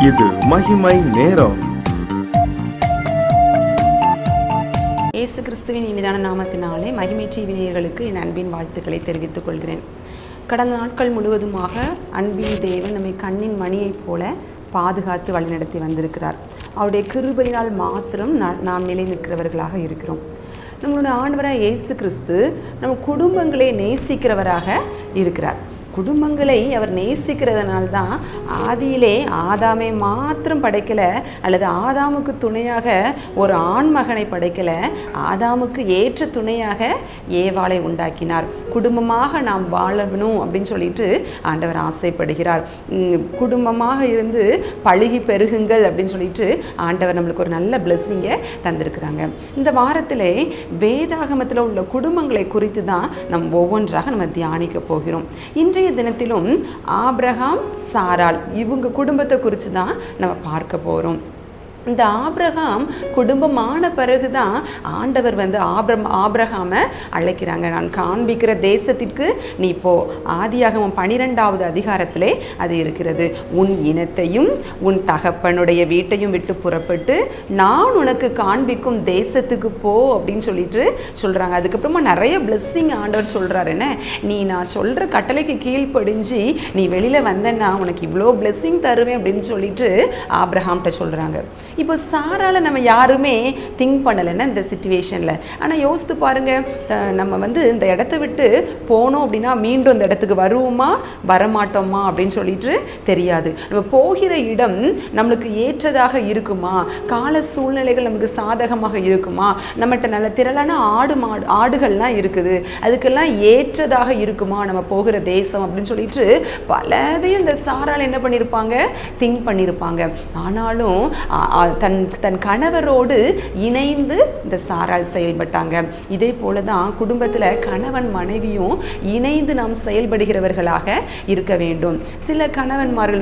இது மகிமை நேரம். இயேசு கிறிஸ்துவின் இனிதான நாமத்தினாலே மகிமை டிவி நேயர்களுக்கு என் அன்பின் வாழ்த்துக்களை தெரிவித்துக் கொள்கிறேன். கடந்த நாட்கள் முழுவதுமாக அன்பின் தேவன் நம்மை கண்ணின் மணியைப் போல பாதுகாத்து வழிநடத்தி வந்திருக்கிறார். அவருடைய கிருபையினால் மாத்திரம் நாம் நிலை நிற்கிறவர்களாக இருக்கிறோம். நம்மளுடைய ஆண்டவராக இயேசு கிறிஸ்து நம்ம குடும்பங்களை நேசிக்கிறவராக இருக்கிறார். குடும்பங்களை அவர் நேசிக்கிறதுனால்தான் ஆதியிலே ஆதாமை மாத்திரம் படைக்கலை, அல்லது ஆதாமுக்கு துணையாக ஒரு ஆண்மகனை படைக்கலை, ஆதாமுக்கு ஏற்ற துணையாக ஏவாளை உண்டாக்கினார். குடும்பமாக நாம் வாழணும் அப்படின்னு சொல்லிட்டு ஆண்டவர் ஆசைப்படுகிறார். குடும்பமாக இருந்து பழுகி பெருகுங்கள் அப்படின்னு சொல்லிட்டு ஆண்டவர் நம்மளுக்கு ஒரு நல்ல பிளெஸ்ஸிங்கை தந்திருக்கிறாங்க. இந்த வாரத்திலே வேதாகமத்தில் உள்ள குடும்பங்களை குறித்து தான் நம்ம ஒவ்வொன்றாக நம்ம தியானிக்க போகிறோம். இன்றைய தினத்திலும் ஆபிரகாம், சாராள் இவங்க குடும்பத்தை குறித்து தான் நம்ம பார்க்க போகிறோம். இந்த ஆபிரகாம் குடும்பமான பிறகுதான் ஆண்டவர் ஆபிரகாமை அழைக்கிறாங்க. நான் காண்பிக்கிற தேசத்திற்கு நீ போ. ஆதியாகமம் 12வது அதிகாரத்திலே அது இருக்கிறது. உன் இனத்தையும் உன் தகப்பனுடைய வீட்டையும் விட்டு புறப்பட்டு நான் உனக்கு காண்பிக்கும் தேசத்துக்கு போ அப்படின்னு சொல்லிட்டு சொல்றாங்க. அதுக்கப்புறமா நிறைய பிளெஸ்ஸிங் ஆண்டவர் சொல்றாரு. என்ன, நீ நான் சொல்ற கட்டளைக்கு கீழ்ப்படிஞ்சு நீ வெளியில வந்தேன்னா உனக்கு இவ்வளோ பிளெஸ்ஸிங் தருவேன் அப்படின்னு சொல்லிட்டு ஆபிரகாம்கிட்ட சொல்றாங்க. இப்போ சாரால நம்ம யாருமே திங்க் பண்ணலைன்னா இந்த சிச்சுவேஷனில். ஆனால் யோசித்து பாருங்க, நம்ம இந்த இடத்த விட்டு போனோம் அப்படின்னா மீண்டும் இந்த இடத்துக்கு வருவோமா வரமாட்டோமா அப்படின்னு சொல்லிட்டு தெரியாது. நம்ம போகிற இடம் நம்மளுக்கு ஏற்றதாக இருக்குமா, கால சூழ்நிலைகள் நமக்கு சாதகமாக இருக்குமா, நம்மகிட்ட நல்ல திரளான ஆடுகள்லாம் இருக்குது, அதுக்கெல்லாம் ஏற்றதாக இருக்குமா நம்ம போகிற தேசம் அப்படின்னு சொல்லிட்டு பலதையும் இந்த சாரால் என்ன பண்ணியிருப்பாங்க, திங்க் பண்ணியிருப்பாங்க. ஆனாலும் தன் கணவரோடு இணைந்து இந்த சாராள் செயல்பட்டாங்க. இதே போல தான் குடும்பத்தில் கணவன் மனைவியும் இணைந்து நாம் செயல்படுகிறவர்களாக இருக்க வேண்டும். சில கணவன்மார்கள்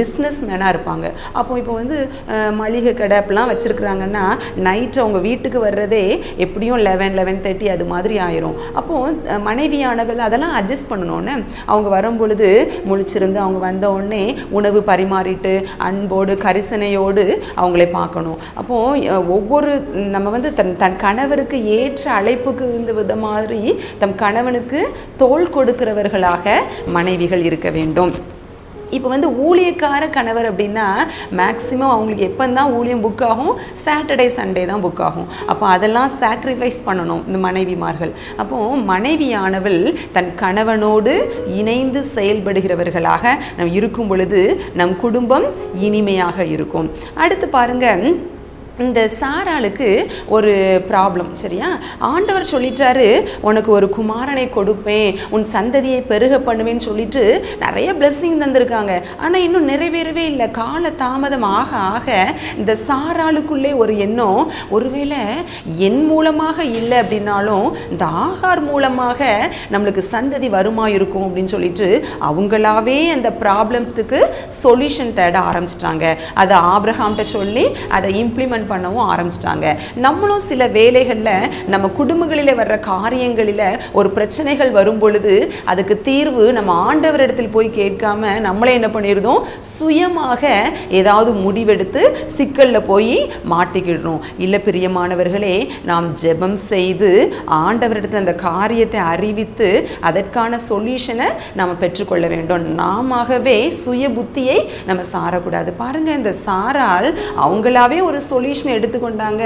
பிஸ்னஸ் மேனாக இருப்பாங்க. அப்போ இப்போ மளிகை கடை அப்படிலாம் வச்சுருக்குறாங்கன்னா நைட்டு அவங்க வீட்டுக்கு வர்றதே எப்படியும் 11-11:30 அது மாதிரி ஆயிரும். அப்போது மனைவியானவர்கள் அதெல்லாம் அட்ஜஸ்ட் பண்ணணுன்னு அவங்க வரும்பொழுது முழிச்சிருந்து அவங்க வந்த உடனே உணவு பரிமாறிட்டு அன்போடு கரிசனையோடு அவங்களை பார்க்கணும். அப்போ ஒவ்வொரு நம்ம தன் கணவருக்கு ஏற்ற அழைப்புக்கு இந்த வித மாதிரி தம் கணவனுக்கு தோள் கொடுக்கிறவர்களாக மனைவிகள் இருக்க வேண்டும். இப்போ ஊழியக்கார கணவர் அப்படின்னா மேக்சிமம் அவங்களுக்கு எப்போ தான் ஊழியம் புக் ஆகும், சாட்டர்டே சண்டே தான் புக் ஆகும். அப்போ அதெல்லாம் சாக்ரிஃபைஸ் பண்ணணும் இந்த மனைவிமார்கள். அப்போது மனைவியானவள் தன் கணவனோடு இணைந்து செயல்படுகிறவர்களாக நம் இருக்கும் பொழுது நம் குடும்பம் இனிமையாக இருக்கும். அடுத்து பாருங்கள், இந்த சாராளுக்கு ஒரு ப்ராப்ளம். சரியா, ஆண்டவர் சொல்லிட்டாரு உனக்கு ஒரு குமாரனை கொடுப்பேன், உன் சந்ததியை பெருக பண்ணுவேன்னு சொல்லிட்டு நிறைய பிளெஸ்ஸிங் தந்திருக்காங்க. ஆனால் இன்னும் நிறைவேறவே இல்லை. கால தாமதம் ஆக ஆக இந்த சாராளுக்குள்ளே ஒரு எண்ணம், ஒருவேளை என் மூலமாக இல்லை அப்படின்னாலும் இந்த ஆகார் மூலமாக நம்மளுக்கு சந்ததி வருமா இருக்கும் அப்படின்னு சொல்லிட்டு அவங்களாவே அந்த ப்ராப்ளத்துக்கு சொல்யூஷன் தேட ஆரம்பிச்சிட்டாங்க. அதை ஆபிரகாம்கிட்ட சொல்லி அதை இம்ப்ளிமெண்ட் பண்ணவும் ஆரம்பிச்சிட்டாங்க. நம்மளும் சில வேலைகளில் நம்ம குடும்பங்களில் வர்ற காரியங்களில் ஒரு பிரச்சனைகள் வரும் பொழுது அதுக்கு தீர்வு நம்ம ஆண்டவர் இடத்தில் போய் கேட்காம நம்மளே என்ன பண்ணிடுறோம், சுயமாக ஏதாவது முடிவெடுத்து சிக்கலில் போய் மாட்டிக்கிடுறோம். இல்லை பிரியமானவர்களே, நாம் ஜெபம் செய்து ஆண்டவரிடத்தில் அந்த காரியத்தை அறிவித்து அதற்கான சொல்யூஷனை நம்ம பெற்றுக்கொள்ள வேண்டும். நாமவே சுய புத்தியை நம்ம சாரக்கூடாது. பாருங்க, இந்த சாரால் அவங்களாவே ஒரு சொல்யூஷன் எடுத்துக்கொண்டாங்க.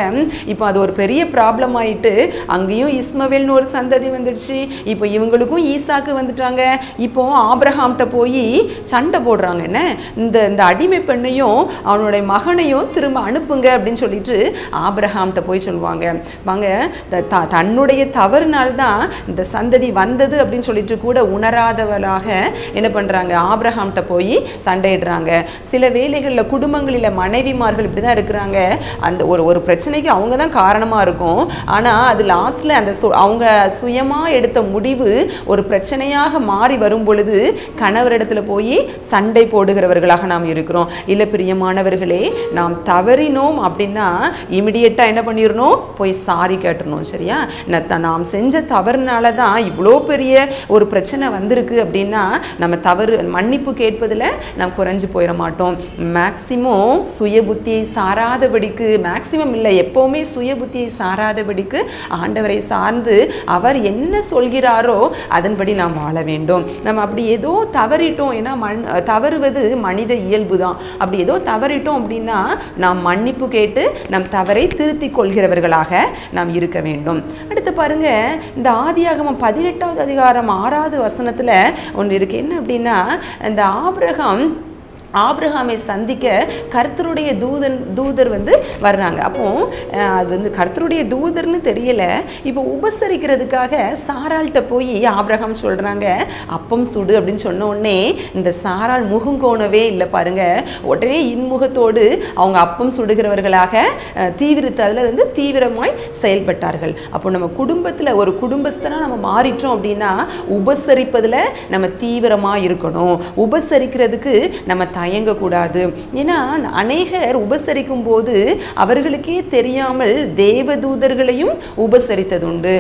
இப்போ அது ஒரு பெரிய ப்ராப்ளம் ஆயிட்டு அங்கேயும் இஸ்மவேல்னு ஒரு சந்ததி வந்துடுச்சு. இப்போ இவங்களுக்கும் ஈசாக்கு வந்துட்டாங்க. இப்போ ஆபிரகாம்கிட்ட போய் சண்டை போடுறாங்க. என்ன, இந்த அடிமை பெண்ணையும் அவனுடைய மகனையும் திரும்ப அனுப்புங்க அப்படின்னு சொல்லிட்டு ஆபிரகாம்கிட்ட போய் சொல்லுவாங்க. வாங்க, தன்னுடைய தவறுனால்தான் இந்த சந்ததி வந்தது அப்படின்னு சொல்லிட்டு கூட உணராதவளாக என்ன பண்றாங்க, ஆபிரகாம்கிட்ட போய் சண்டையிடுறாங்க. சில வேளைகளில் குடும்பங்களில் மனைவிமார்கள் இப்படிதான் இருக்கிறாங்க. அந்த ஒரு பிரச்சனைக்கு அவங்க தான் காரணமாக இருக்கும். ஆனால் அது லாஸ்ட்டில் அந்த அவங்க சுயமாக எடுத்த முடிவு ஒரு பிரச்சனையாக மாறி வரும் பொழுது கணவரிடத்துல போய் சண்டை போடுகிறவர்களாக நாம் இருக்கிறோம். இல்லை பிரியமானவர்களே, நாம் தவறினோம் அப்படின்னா இமிடியேட்டாக என்ன பண்ணிடணும், போய் சாரி கேட்டுறணும். சரியா? நாம் செஞ்ச தவறுனால தான் இவ்வளோ பெரிய ஒரு பிரச்சனை வந்திருக்கு அப்படின்னா நம்ம தவறு மன்னிப்பு கேட்பதில் நாம் குறைஞ்சு போயிட மாட்டோம். மேக்சிமம் சுய புத்தியை சாராதபடிக்கு, மேக்சிமம் இல்லை எப்போவுமே சுய புத்தியை சாராதபடிக்கு ஆண்டவரை சார்ந்து அவர் என்ன சொல்கிறாரோ அதன்படி நாம் வாழ வேண்டும். நம்ம அப்படி ஏதோ தவறிட்டோம், ஏன்னா தவறுவது மனித இயல்பு தான். அப்படி ஏதோ தவறிட்டோம் அப்படின்னா நாம் மன்னிப்பு கேட்டு நம் தவறை திருத்திக் கொள்கிறவர்களாக நாம் இருக்க வேண்டும். அடுத்து பாருங்க, இந்த ஆதியாகமம் 18வது அதிகாரம் 6வது வசனத்துல ஒன்று இருக்கு. என்ன அப்படின்னா, இந்த ஆபிரகாமை சந்திக்க கர்த்தருடைய தூதர் வந்து வர்றாங்க. அப்போ அது வந்து கர்த்தருடைய தூதர்னு தெரியல. இப்போ உபசரிக்கிறதுக்காக சாராள்கிட்ட போய் ஆபிரகாம் சொல்றாங்க அப்பம் சுடு அப்படின்னு சொன்ன உடனே இந்த சாராள் முகங்கோணவே இல்லை பாருங்க. உடனே இன்முகத்தோடு அவங்க அப்பம் சுடுகிறவர்களாக அதில் வந்து தீவிரமாய் செயல்பட்டார்கள். அப்போ நம்ம குடும்பத்தில் ஒரு குடும்பஸ்தனா நம்ம மாறிட்டோம் அப்படின்னா உபசரிப்பதில் நம்ம தீவிரமாக இருக்கணும். உபசரிக்கிறதுக்கு நம்ம தயங்கக்கூடாது. ஏன்னா அநேகர் உபசரிக்கும் போது அவர்களுக்கே தெரியாமல் தேவதூதர்களையும் உபசரித்ததுண்டு.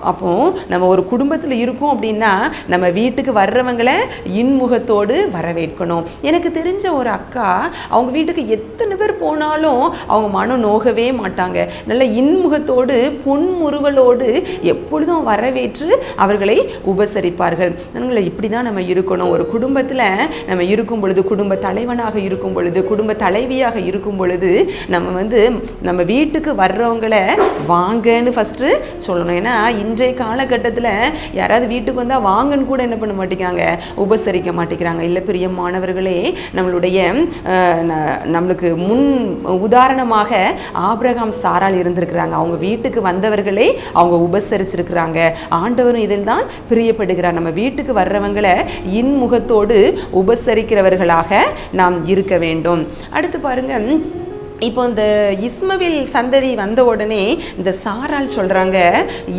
அப்போ நம்ம ஒரு குடும்பத்தில் இருக்கோம் அப்படின்னா நம்ம வீட்டுக்கு வர்றவங்களை இன்முகத்தோடு வரவேற்கணும். எனக்கு தெரிஞ்ச ஒரு அக்கா, அவங்க வீட்டுக்கு எத்தனை பேர் போனாலும் அவங்க மனம் நோகவே மாட்டாங்க. நல்ல இன்முகத்தோடு புன்முறுவலோடு எப்பொழுதும் வரவேற்று அவர்களை உபசரிப்பார்கள். இப்படி தான் நம்ம இருக்கணும். ஒரு குடும்பத்தில் நம்ம இருக்கும் பொழுது, குடும்ப தலைவனாக இருக்கும் பொழுது, குடும்ப தலைவியாக இருக்கும் பொழுது நம்ம வந்து நம்ம வீட்டுக்கு வர்றவங்களை வாங்கன்னு ஃபஸ்ட்டு சொல்லணும். ஏன்னா இன்றைய காலகட்டத்தில் யாராவது வீட்டுக்கு வந்தால் வாங்கன்னு கூட என்ன பண்ண மாட்டேங்கிறாங்க, உபசரிக்க மாட்டேங்கிறாங்க. இல்லை பிரியமானவர்களே, நம்மளுக்கு முன் உதாரணமாக ஆபிரகாம் சாராள் இருந்திருக்கிறாங்க. அவங்க வீட்டுக்கு வந்தவர்களை அவங்க உபசரிச்சிருக்கிறாங்க. ஆண்டவரும் இதில் தான் பிரியப்படுகிறார். நம்ம வீட்டுக்கு வர்றவங்களை இன்முகத்தோடு உபசரிக்கிறவர்களாக நாம் இருக்க வேண்டும். அடுத்து பாருங்க, இப்போ இந்த இஸ்மவேல் சந்ததி வந்த உடனே இந்த சாராள் சொல்கிறாங்க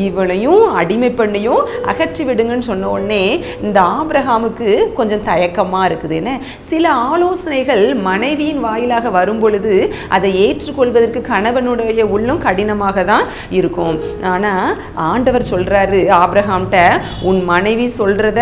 இவளையும் அடிமை பண்ணியும் அகற்றி விடுங்கன்னு சொன்ன உடனே இந்த ஆபிரகாமுக்கு கொஞ்சம் தயக்கமாக இருக்குது. என்ன சில ஆலோசனைகள் மனைவியின் வாயிலாக வரும் பொழுது அதை ஏற்றுக்கொள்வதற்கு கணவனுடைய உள்ளம் கடினமாக தான் இருக்கும். ஆனால் ஆண்டவர் சொல்கிறாரு ஆபிரகாம்கிட்ட, உன் மனைவி சொல்கிறத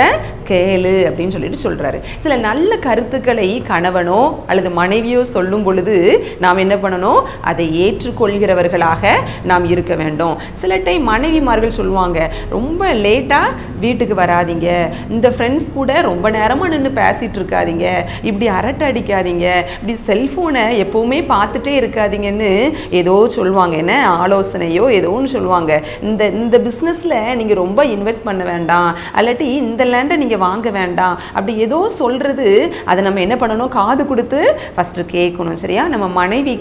கேளு அப்படின்னு சொல்கிறாரு. சில நல்ல கருத்துக்களை கணவனோ அல்லது மனைவியோ சொல்லும் பொழுது நாம் என்ன பண்ணணும், அதை ஏற்றுக்கொள்கிறவர்களாக நாம் இருக்க வேண்டும். சில டைம் மனைவிமார்கள் சொல்லுவாங்க, ரொம்ப லேட்டாக வீட்டுக்கு வராதிங்க, இந்த ஃப்ரெண்ட்ஸ் கூட ரொம்ப நேரமாக நின்று பேசிகிட்டு இருக்காதீங்க, இப்படி அரட்டை அடிக்காதீங்க, இப்படி செல்ஃபோனை எப்போவுமே பார்த்துட்டே இருக்காதீங்கன்னு ஏதோ சொல்லுவாங்க. என்ன ஆலோசனையோ ஏதோ ஒன்று சொல்லுவாங்க. இந்த பிஸ்னஸில் நீங்கள் ரொம்ப இன்வெஸ்ட் பண்ண வேண்டாம், அல்லாட்டி இந்த லேண்டை நீங்கள் வாங்க வேண்டாம், அப்படி ஏதோ சொல்கிறது. அதை நம்ம என்ன பண்ணணும், காது கொடுத்து ஃபஸ்ட்டு கேட்கணும். சரியா? நம்ம மனைவிக்கு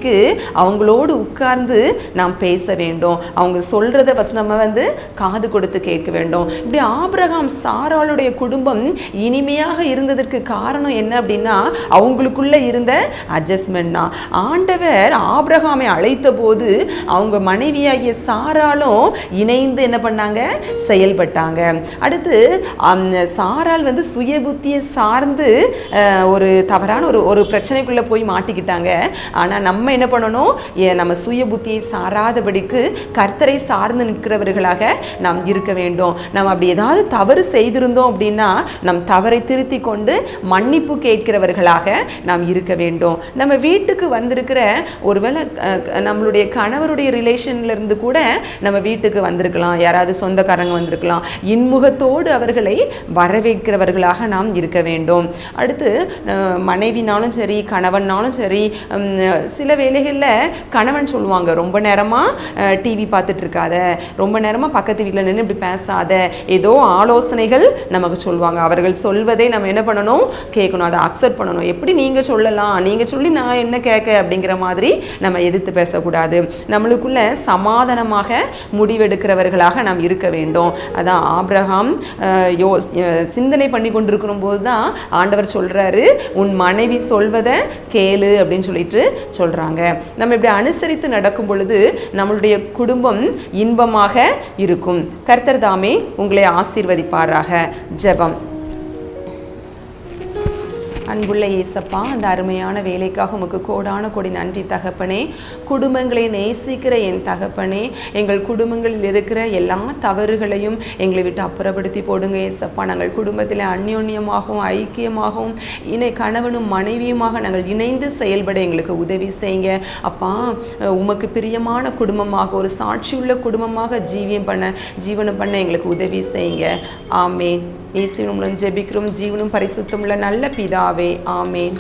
அவங்களோடு உட்கார்ந்து நாம் பேச வேண்டும். அவங்க சொல்றதை ஃபர்ஸ்ட் நம்ம வந்து காது கொடுத்து கேட்க வேண்டும். இப்படி ஆபிரகாம் சாராளுடைய குடும்பம் இனிமையாக இருந்ததற்கு காரணம் என்ன அப்படின்னா அவங்களுக்குள்ள இருந்த அட்ஜஸ்ட்மெண்ட் தான். ஆண்டவர் ஆபிரகாமை அழைத்த போது அவங்க மனைவியாகிய சாராலும் இணைந்து என்ன பண்ணாங்க, செயல்பட்டாங்க. அடுத்து சாரால் வந்து சுய புத்தியை சார்ந்து ஒரு தவறான ஒரு பிரச்சனைக்குள்ள போய் மாட்டிக்கிட்டாங்க. ஆனால் நம்ம என்ன பண்ணணும், நம்ம சுய புத்தியை சாராதபடிக்கு கர்த்தரை சார்ந்து நிற்கிறவர்களாக நாம் இருக்க வேண்டும். நம்ம அப்படி ஏதாவது தவறு செய்திருந்தோம் அப்படின்னா நம் தவறை திருத்தி கொண்டு மன்னிப்பு கேட்கிறவர்களாக நாம் இருக்க வேண்டும். நம்ம வீட்டுக்கு வந்திருக்கிற ஒருவேளை நம்மளுடைய கணவருடைய ரிலேஷன்ல இருந்து கூட நம்ம வீட்டுக்கு வந்திருக்கலாம், யாராவது சொந்தக்காரங்க வந்திருக்கலாம். இன்முகத்தோடு அவர்களை வரவேற்கிறவர்களாக நாம் இருக்க வேண்டும். அடுத்து மனைவினாலும் சரி கணவனாலும் சரி, சில வேளைகளில் கணவன் சொல்லுவாங்க, ரொம்ப நேரமாக டிவி பார்த்துட்டு இருக்காத, ரொம்ப நேரமாக பக்கத்து வீட்டில் நின்று இப்படி பேசாத, ஏதோ ஆலோசனைகள் நமக்கு சொல்லுவாங்க. அவர்கள் சொல்வதை நம்ம என்ன பண்ணணும், கேட்கணும், அதை அக்செப்ட் பண்ணணும். எப்படி நீங்கள் சொல்லலாம், நீங்கள் சொல்லி நான் என்ன கேட்க அப்படிங்கிற மாதிரி நம்ம எதிர்த்து பேசக்கூடாது. நம்மளுக்குள்ள சமாதானமாக முடிவெடுக்கிறவர்களாக நாம் இருக்க வேண்டும். அதான் ஆபிரகாம் சிந்தனை பண்ணி கொண்டிருக்கும் போது தான் ஆண்டவர் சொல்கிறாரு, உன் மனைவி சொல்வதை கேளு அப்படின்னு சொல்லிட்டு சொல்கிறார். சொல்கிறாங்க. நம்ம இப்படி அனுசரித்து நடக்கும் பொழுது நம்மளுடைய குடும்பம் இன்பமாக இருக்கும். கர்த்தர் தாமே உங்களை ஆசீர்வதிப்பாராக. ஜெபம். அன்புள்ள இயேசப்பா, அந்த அருமையான வேலைக்காக உமக்கு கோடான கோடி நன்றி தகப்பனே. குடும்பங்களை நேசிக்கிற என் தகப்பனே, எங்கள் குடும்பங்களில் இருக்கிற எல்லா தவறுகளையும் எங்களை விட்டு அப்புறப்படுத்தி போடுங்க இயேசப்பா. நாங்கள் குடும்பத்தில் அந்யோன்யமாகவும் ஐக்கியமாகவும் கணவனும் மனைவியுமாக நாங்கள் இணைந்து செயல்பட எங்களுக்கு உதவி செய்யுங்க அப்பா. உமக்கு பிரியமான குடும்பமாக, ஒரு சாட்சியுள்ள குடும்பமாக ஜீவனம் பண்ண எங்களுக்கு உதவி செய்யுங்க. ஆமேன். இயேசுவின் மூலம் ஜெபிக்கிறோம் ஜீவனும் பரிசுத்தமுள்ள நல்ல பிதாவே. ஆமேன்.